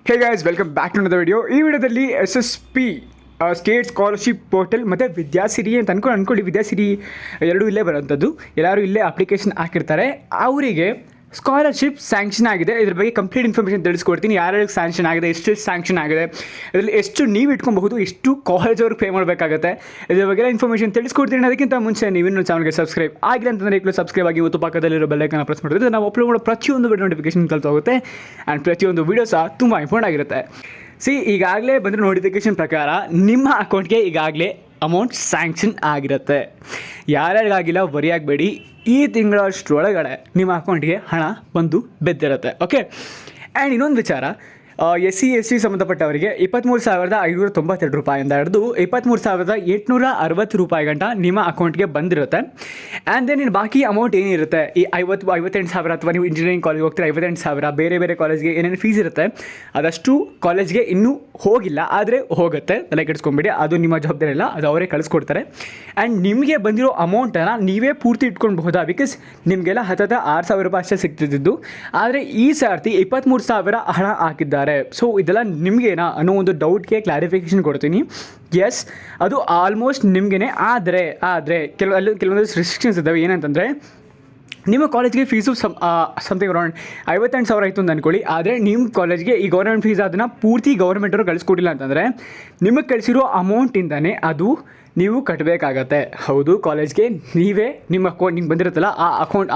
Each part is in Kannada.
Hey guys, welcome back to the video. ಈ ವಿಡಿಯೋದಲ್ಲಿ SSP ಸ್ಟೇಟ್ ಸ್ಕಾಲರ್ಶಿಪ್ ಪೋರ್ಟಲ್ ಮತ್ತು ವಿದ್ಯಾಸಿರಿ ಅಂತ ಅನ್ಕೊಳ್ಳಿ. ವಿದ್ಯಾಸಿರಿ ಎರಡೂ ಇಲ್ಲೇ ಬರೋಂಥದ್ದು. ಎಲ್ಲರೂ ಇಲ್ಲೇ ಅಪ್ಲಿಕೇಶನ್ ಹಾಕಿರ್ತಾರೆ. ಅವರಿಗೆ ಸ್ಕಾಲರ್ಶಿಪ್ ಸ್ಯಾಂಕ್ಷನ್ ಆಗಿದೆ. ಇದ್ರ ಬಗ್ಗೆ ಕಂಪ್ಲೀಟ್ ಇನ್ಫಾರ್ಮೇಷನ್ ತಿಳಿಸ್ಕೊಡ್ತೀನಿ. ಯಾರ್ಯಾರಿಗೆ ಸ್ಯಾಂಕ್ಷನ್ ಆಗಿದೆ, ಎಷ್ಟು ಸ್ಯಾಂಕ್ಷನ್ ಆಗಿದೆ, ಇದರಲ್ಲಿ ಎಷ್ಟು ನೀವು ಇಟ್ಕೊಬಹುದು, ಎಷ್ಟು ಕಾಲೇಜ್ ಅವ್ರಿಗೆ ಪೇ ಮಾಡಬೇಕಾಗುತ್ತೆ, ಇದ್ರ ಬಗ್ಗೆ ಇನ್ಫಾರ್ಮೇಷನ್ ತಿಳಿಸ್ಕೊಡ್ತೀನಿ. ಅದಕ್ಕಿಂತ ಮುಂಚೆ ನೀವಿನ್ನೂ ಚಾನಲ್ಗೆ ಸಬ್ಸ್ಕ್ರೈಬ್ ಆಗಿಲ್ಲ ಅಂತಂದರೆ ಈಗಲೂ ಸಬ್ಸ್ಕ್ರೈಬ್ ಆಗಿ ಮತ್ತು ಪಕ್ಕದಲ್ಲಿರೋ ಬೆಲ್ಲೈಕನ್ನ ಪ್ರೆಸ್ ಮಾಡಿದ್ರೆ ನಾವು ಅಪ್ಲೋಡ್ ಮಾಡೋ ಪ್ರತಿಯೊಂದು ವಿಡಿಯೋ ನೋಟಿಫಿಕೇಶನ್ ಕಲ್ತು ಹೋಗುತ್ತೆ. ಆ್ಯಂಡ್ ಪ್ರತಿಯೊಂದು ವೀಡಿಯೋ ಸಹ ತುಂಬ ಇಂಪಾರ್ಟೆಂಟ್ ಆಗಿರುತ್ತೆ. ಈಗಾಗಲೇ ಬಂದಿರೋ ನೋಟಿಫಿಕೇಶನ್ ಪ್ರಕಾರ ನಿಮ್ಮ ಅಕೌಂಟ್ಗೆ ಈಗಾಗಲೇ ಅಮೌಂಟ್ ಸ್ಯಾಂಕ್ಷನ್ ಆಗಿರುತ್ತೆ. ಯಾರ್ಯಾರಿಗಾಗಿಲ್ಲ ವರಿ ಆಗಬೇಡಿ, ಈ ತಿಂಗಳಷ್ಟರೊಳಗಡೆ ನಿಮ್ಮ ಅಕೌಂಟ್ಗೆ ಹಣ ಬಂದು ಬೆದ್ದಿರುತ್ತೆ. ಓಕೆ. ಆ್ಯಂಡ್ ಇನ್ನೊಂದು ವಿಚಾರ, SC ಸಂಬಂಧಪಟ್ಟವರಿಗೆ 23,592 ರೂಪಾಯಿಂದ ಹಿಡಿದು 23,860 ರೂಪಾಯಿ ಗಂಟ ನಿಮ್ಮ ಅಕೌಂಟ್ಗೆ ಬಂದಿರುತ್ತೆ. ಆ್ಯಂಡ್ ದೆನ್ ಇನ್ನು ಬಾಕಿ ಅಮೌಂಟ್ ಏನಿರುತ್ತೆ, ಈ 58,000 ಅಥವಾ ನೀವು ಇಂಜಿನಿಯರಿಂಗ್ ಕಾಲೇಜ್ ಹೋಗ್ತೀರಾ 58,000, ಬೇರೆ ಕಾಲೇಜ್ಗೆ ಏನೇನು ಫೀಸ್ ಇರುತ್ತೆ ಅದಷ್ಟು ಕಾಲೇಜ್ಗೆ ಇನ್ನೂ ಹೋಗಿಲ್ಲ, ಆದರೆ ಹೋಗುತ್ತೆ. ತಲೆ ಕೆಡಿಸ್ಕೊಂಬಿಡಿ, ಅದು ನಿಮ್ಮ ಜವಾಬ್ದಾರಿ ಇಲ್ಲ, ಅದು ಅವರೇ ಕಳಿಸ್ಕೊಡ್ತಾರೆ. ಆ್ಯಂಡ್ ನಿಮಗೆ ಬಂದಿರೋ ಅಮೌಂಟನ್ನು ನೀವೇ ಪೂರ್ತಿ ಇಟ್ಕೊಳ್ಬಹುದಾ, ಬಿಕಾಸ್ ನಿಮಗೆಲ್ಲ 6,000 ರೂಪಾಯಿ ಅಷ್ಟೇ ಸಿಗ್ತಿದ್ದು, ಆದರೆ ಈ ಸರ್ತಿ 23,000 ಹಣ ಹಾಕಿದ್ದಾರೆ. ಸೊ ಇದೆಲ್ಲ ನಿಮಗೇನಾ ಅನ್ನೋ ಒಂದು ಡೌಟ್ಗೆ ಕ್ಲಾರಿಫಿಕೇಷನ್ ಕೊಡ್ತೀನಿ. ಎಸ್, ಅದು ಆಲ್ಮೋಸ್ಟ್ ನಿಮಗೇನೆ. ಆದರೆ ಕೆಲವೊಂದು ರಿಸ್ಟ್ರಿಕ್ಷನ್ಸ್ ಇದ್ದಾವೆ. ಏನಂತಂದರೆ, ನಿಮ್ಮ ಕಾಲೇಜ್ಗೆ ಫೀಸು ಸಮಥಿಂಗ್ ಅರೌಂಡ್ 58,000 ಆಯಿತು ಅಂತ ಅಂದ್ಕೊಳ್ಳಿ. ಆದರೆ ನಿಮ್ಮ ಕಾಲೇಜ್ಗೆ ಈ ಗೌರ್ಮೆಂಟ್ ಫೀಸ್ ಅದನ್ನು ಪೂರ್ತಿ ಗೌರ್ಮೆಂಟವರು ಕಳಿಸ್ಕೊಟ್ಟಿಲ್ಲ ಅಂತಂದರೆ ನಿಮಗೆ ಕಳಿಸಿರೋ ಅಮೌಂಟಿಂದನೇ ಅದು ನೀವು ಕಟ್ಟಬೇಕಾಗತ್ತೆ. ಹೌದು, ಕಾಲೇಜ್ಗೆ ನೀವೇ ನಿಮ್ಮ ಅಕೌಂಟಿಗೆ ಬಂದಿರುತ್ತಲ್ಲ ಆ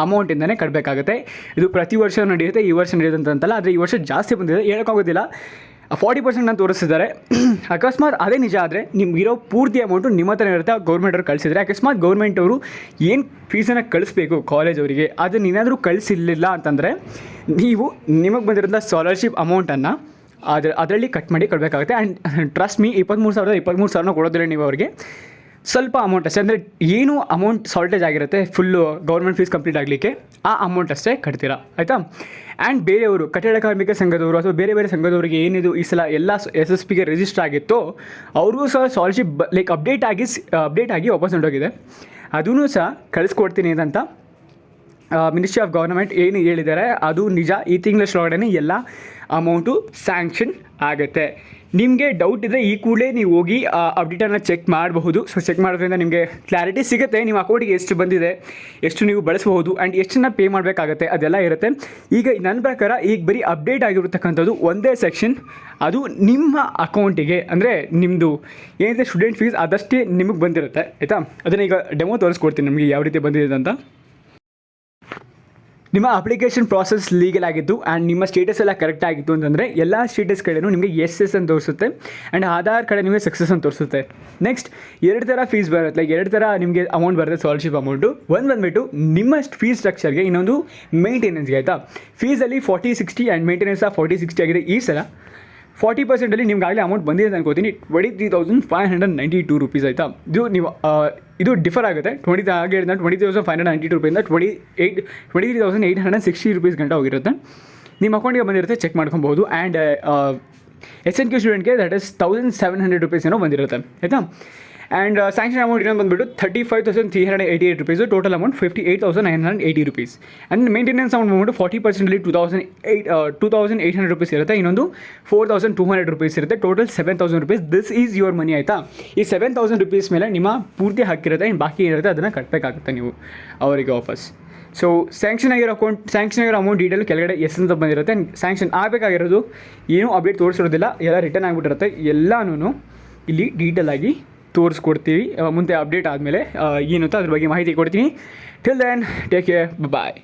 ಅಮೌಂಟಿಂದನೇ ಕಟ್ಟಬೇಕಾಗತ್ತೆ. ಇದು ಪ್ರತಿ ವರ್ಷ ನಡೆಯುತ್ತೆ, ಈ ವರ್ಷ ನಡೆಯುತ್ತೆ ಅಂತಲ್ಲ. ಆದರೆ ಈ ವರ್ಷ ಜಾಸ್ತಿ ಬಂದಿದೆ, ಹೇಳೋಕ್ಕಾಗೋದಿಲ್ಲ. 40% ಅಂತ ತೋರಿಸ್ತಿದ್ದಾರೆ. ಅಕಸ್ಮಾತ್ ಅದೇ ನಿಜ ಆದರೆ ನಿಮಗಿರೋ ಪೂರ್ತಿ ಅಮೌಂಟು ನಿಮ್ಮ ಹತ್ರ ಇರುತ್ತೆ. ಗೌರ್ಮೆಂಟವ್ರು ಕಳಿಸಿದರೆ ಅಕಸ್ಮಾತ್ ಗೌರ್ಮೆಂಟವರು ಏನು ಫೀಸನ್ನು ಕಳಿಸ್ಬೇಕು ಕಾಲೇಜವರಿಗೆ ಅದನ್ನು ಏನಾದರೂ ಕಳಿಸಿಲ್ಲ ಅಂತಂದರೆ ನೀವು ನಿಮಗೆ ಬಂದಿರೋಂಥ ಸ್ಕಾಲರ್ಶಿಪ್ ಅಮೌಂಟನ್ನು ಅದರಲ್ಲಿ ಕಟ್ ಮಾಡಿ ಕೊಡಬೇಕಾಗುತ್ತೆ. ಆ್ಯಂಡ್ ಟ್ರಸ್ಟ್ ಮೀ, 23,000 ಕೊಡೋದಿಲ್ಲ ನೀವು ಅವರಿಗೆ. ಸ್ವಲ್ಪ ಅಮೌಂಟ್ ಅಷ್ಟೇ, ಅಂದರೆ ಏನು ಅಮೌಂಟ್ ಶಾರ್ಟೇಜ್ ಆಗಿರುತ್ತೆ ಫುಲ್ಲು ಗೌರ್ಮೆಂಟ್ ಫೀಸ್ ಕಂಪ್ಲೀಟ್ ಆಗಲಿಕ್ಕೆ, ಆ ಅಮೌಂಟ್ ಅಷ್ಟೇ ಕಟ್ತೀರಾ, ಆಯಿತಾ. ಆ್ಯಂಡ್ ಬೇರೆಯವರು ಕಟ್ಟಡ ಕಾರ್ಮಿಕ ಸಂಘದವರು ಅಥವಾ ಬೇರೆ ಸಂಘದವರಿಗೆ ಏನಿದು ಈ ಸಲ ಎಲ್ಲ SSPಗೆ ರಿಜಿಸ್ಟರ್ ಆಗಿತ್ತೋ ಅವ್ರಿಗೂ ಸಹ ಸ್ಕಾಲರ್ಶಿಪ್ ಅಪ್ಡೇಟ್ ಆಗಿ ವಾಪಸ್ ಹೊಂಟೋಗಿದೆ. ಅದೂ ಸಹ ಕಳಿಸ್ಕೊಡ್ತೀನಿ ಅಂತ ಮಿನಿಸ್ಟ್ರಿ ಆಫ್ ಗೌರ್ಮೆಂಟ್ ಏನು ಹೇಳಿದ್ದಾರೆ ಅದು ನಿಜ. ಈ ತಿಂಗಳಷ್ಟೊಳಗಡೆ ಎಲ್ಲ ಅಮೌಂಟು ಸ್ಯಾಂಕ್ಷನ್ ಆಗುತ್ತೆ. ನಿಮಗೆ ಡೌಟ್ ಇದ್ದರೆ ಈ ಕೂಡಲೇ ನೀವು ಹೋಗಿ ಅಪ್ಡೇಟನ್ನು ಚೆಕ್ ಮಾಡಬಹುದು. ಸೊ ಚೆಕ್ ಮಾಡೋದ್ರಿಂದ ನಿಮಗೆ ಕ್ಲಾರಿಟಿ ಸಿಗುತ್ತೆ, ನಿಮ್ಮ ಅಕೌಂಟಿಗೆ ಎಷ್ಟು ಬಂದಿದೆ, ಎಷ್ಟು ನೀವು ಬಳಸಬಹುದು, ಆ್ಯಂಡ್ ಎಷ್ಟನ್ನು ಪೇ ಮಾಡಬೇಕಾಗತ್ತೆ, ಅದೆಲ್ಲ ಇರುತ್ತೆ. ಈಗ ನನ್ನ ಪ್ರಕಾರ ಈಗ ಬರೀ ಅಪ್ಡೇಟ್ ಆಗಿರತಕ್ಕಂಥದ್ದು ಒಂದೇ ಸೆಕ್ಷನ್, ಅದು ನಿಮ್ಮ ಅಕೌಂಟಿಗೆ, ಅಂದರೆ ನಿಮ್ಮದು ಏನಿದೆ ಸ್ಟೂಡೆಂಟ್ ಫೀಸ್ ಅದಷ್ಟೇ ನಿಮಗೆ ಬಂದಿರುತ್ತೆ, ಆಯಿತಾ. ಅದನ್ನು ಈಗ ಡೆಮೋ ತೋರಿಸ್ಕೊಡ್ತೀನಿ ನಿಮಗೆ ಯಾವ ರೀತಿ ಬಂದಿದೆ ಅಂತ. ನಿಮ್ಮ ಅಪ್ಲಿಕೇಶನ್ ಪ್ರಾಸೆಸ್ ಲೀಗಲ್ ಆಗಿತ್ತು ಆ್ಯಂಡ್ ನಿಮ್ಮ ಸ್ಟೇಟಸ್ ಎಲ್ಲ ಕರೆಕ್ಟ್ ಆಗಿತ್ತು ಅಂತಂದರೆ ಎಲ್ಲ ಸ್ಟೇಟಸ್ ಕಡೆಯೂ ನಿಮಗೆ ಎಸ್ ಅಂತ ತೋರಿಸುತ್ತೆ. ಆ್ಯಂಡ್ ಆಧಾರ್ ಕಡೆ ನಿಮಗೆ ಸಕ್ಸಸ್ ಅಂತ ತೋರಿಸುತ್ತೆ. ನೆಕ್ಸ್ಟ್ 2 ಥರ ಫೀಸ್ ಬರುತ್ತೆ, 2 ಥರ ನಿಮಗೆ ಅಮೌಂಟ್ ಬರುತ್ತೆ ಸ್ಕಾಲರ್ಶಿಪ್ ಅಮೌಂಟು. ಒಂದು ಬಂದುಬಿಟ್ಟು ನಿಮ್ಮ ಫೀಸ್ ಸ್ಟ್ರಕ್ಚರ್ಗೆ, ಇನ್ನೊಂದು ಮೇಂಟೆನೆನ್ಸ್ಗೆ, ಆಯಿತಾ. ಫೀಸಲ್ಲಿ 40-60 ಆ್ಯಂಡ್ ಮೇಂಟೆನೆನ್ಸ್ 40-60 ಆಗಿದೆ. ಈ ಸಲ 40%ಅಲ್ಲಿ ನಿಮ್ಗಾಗಲೇ ಅಮೌಂಟ್ ಬಂದಿದೆ ಅಂತ ಅನ್ಕೋತೀನಿ. 23,592 ರೂಪೀಸ್, ಆಯಿತಾ. ಇದು ಡಿಫರ್ ಆಗುತ್ತೆ. 23,592 ರೂಪಾಯಿಂದ 23,860 ರೂಪೀಸ್ ಗಂಟ ಹೋಗಿರುತ್ತೆ. ನಿಮ್ಮ ಅಕೌಂಟಿಗೆ ಬಂದಿರುತ್ತೆ, ಚೆಕ್ ಮಾಡ್ಕೊಬೋದು. ಆ್ಯಂಡ್ SNQ ಸ್ಟೂಡೆಂಟ್ಗೆ ದಟ್ ಇಸ್ 1,700 ರೂಪೀಸ್ ಏನೋ ಬಂದಿರುತ್ತೆ, ಆಯಿತಾ. ಆ್ಯಂಡ್ ಸ್ಯಾಂಕ್ಷನ್ ಅಮೌಂಟ್ ಇನ್ನೊಂದು ಬಂದುಬಿಟ್ಟು 35,388 rupees. Total amount 58,980 rupees. And maintenance amount ಬಂದುಬಿಟ್ಟು 40%ಅಲ್ಲಿ 2,800 ರೂಪೀಸ್ ಇರುತ್ತೆ. ಇನ್ನೊಂದು 4,200 ರೂಪೀಸ್ ಇರುತ್ತೆ. Total 7,000 rupees. This is your money, ಆಯಿತಾ. ಈ 7,000 ರೂಪೀಸ್ ಮೇಲೆ ನಿಮ್ಮ ಪೂರ್ತಿ ಹಾಕಿರುತ್ತೆ, ಇನ್ನು ಬಾಕಿ ಏನಿರುತ್ತೆ ಅದನ್ನು ಕಟ್ಟಬೇಕಾಗುತ್ತೆ ನೀವು ಅವರಿಗೆ ವಾಪಸ್. ಸೊ ಸ್ಯಾಂಕ್ಷನ್ ಆಗಿರೋ ಅಮೌಂಟ್ ಡೀಟೇಲ್ ಕೆಳಗಡೆ ಎಸ್ ಅಂತ ಬಂದಿರುತ್ತೆ. ಸ್ಯಾಂಕ್ಷನ್ ಆಗಬೇಕಾಗಿರೋದು ಏನೂ ಅಪ್ಡೇಟ್ ತೋರಿಸಿರೋದಿಲ್ಲ, ಎಲ್ಲ ರಿಟರ್ನ್ ಆಗಿಬಿಟ್ಟಿರುತ್ತೆ. ಎಲ್ಲನೂ ಇಲ್ಲಿ ಡೀಟೇಲಾಗಿ ತೋರಿಸ್ಕೊಡ್ತೀವಿ ಮುಂದೆ ಅಪ್ಡೇಟ್ ಆದಮೇಲೆ ಏನು ಅಂತ ಅದ್ರ ಬಗ್ಗೆ ಮಾಹಿತಿ ಕೊಡ್ತೀನಿ. ಟಿಲ್ ದೆನ್ ಟೇಕ್ ಕೇರ್, ಬಾಯ್.